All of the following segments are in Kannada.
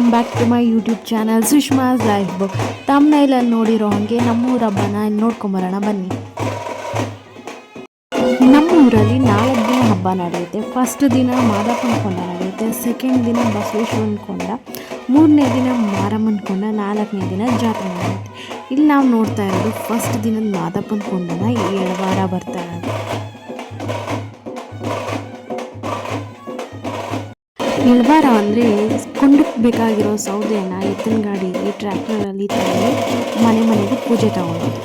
Welcome back to my YouTube channel Sushma's life book. ತಮ್ಮನೇಲಲ್ಲಿ ನೋಡಿರೋ ಹಾಗೆ ನಮ್ಮೂರ ಹಬ್ಬನ ನೋಡ್ಕೊಂಬರೋಣ ಬನ್ನಿ. ನಮ್ಮೂರಲ್ಲಿ 4 ದಿನ ಹಬ್ಬ ನಡೆಯುತ್ತೆ. ಫಸ್ಟ್ ದಿನ ಮಾದಪ್ಪನ ಕೊಂಡ ನಡೆಯುತ್ತೆ, ಸೆಕೆಂಡ್ ದಿನ ಬಸವೇಶ್ವರನ ಕೊಂಡ, 3ನೇ ದಿನ ಮಾರಮ್ಮನ ಕೊಂಡ, 4ನೇ ದಿನ ಜಾತ್ರೆ ನಡೆಯುತ್ತೆ. ಇಲ್ಲಿ ನಾವು ನೋಡ್ತಾ ಇರೋದು ಫಸ್ಟ್ ದಿನದ ಮಾದಪ್ಪನ ಕೊಂಡನ ಎಳವಾರ ಬರ್ತಾ ಇರೋದು. ಎಳವಾರ ಅಂದರೆ ಕೊಂಡಕ್ಕೆ ಬೇಕಾಗಿರೋ ಸೌದೆಯನ್ನು ಎತ್ತಿನ ಗಾಡಿಗೆ ಟ್ರ್ಯಾಕ್ಟರಲ್ಲಿ ತಂದು ಮನೆಗೆ ಪೂಜೆ ತಗೊಳ್ಳೋದು.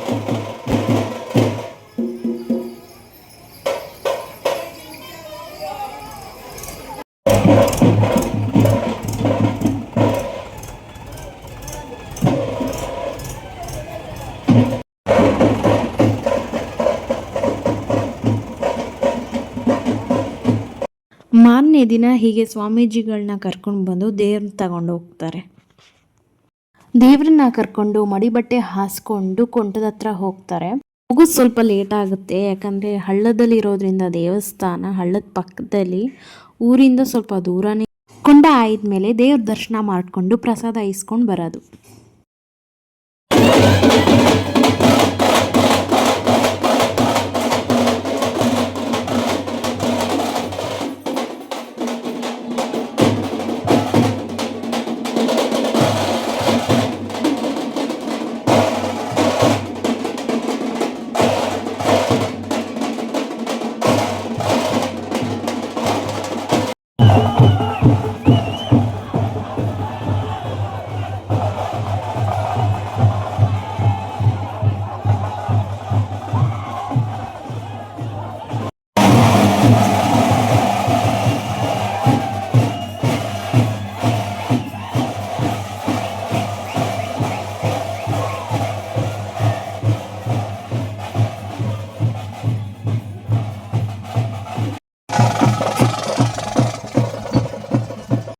ಮಾರನೇ ದಿನ ಹೀಗೆ ಸ್ವಾಮೀಜಿಗಳನ್ನ ಕರ್ಕೊಂಡು ಬಂದು ದೇವ್ರನ್ನ ತಗೊಂಡು ಹೋಗ್ತಾರೆ. ದೇವ್ರನ್ನ ಕರ್ಕೊಂಡು ಮಡಿ ಬಟ್ಟೆ ಹಾಸ್ಕೊಂಡು ಕೊಂಡದ ಹತ್ರ ಹೋಗ್ತಾರೆ. ಹೋಗೋದು ಸ್ವಲ್ಪ ಲೇಟ್ ಆಗುತ್ತೆ, ಯಾಕಂದರೆ ಹಳ್ಳದಲ್ಲಿ ಇರೋದ್ರಿಂದ ದೇವಸ್ಥಾನ ಹಳ್ಳದ ಪಕ್ಕದಲ್ಲಿ, ಊರಿಂದ ಸ್ವಲ್ಪ ದೂರನೇ. ಕೊಂಡ ಆದ್ಮೇಲೆ ದೇವ್ರ ದರ್ಶನ ಮಾಡಿಕೊಂಡು ಪ್ರಸಾದ ಇಸ್ಕೊಂಡು ಬರೋದು.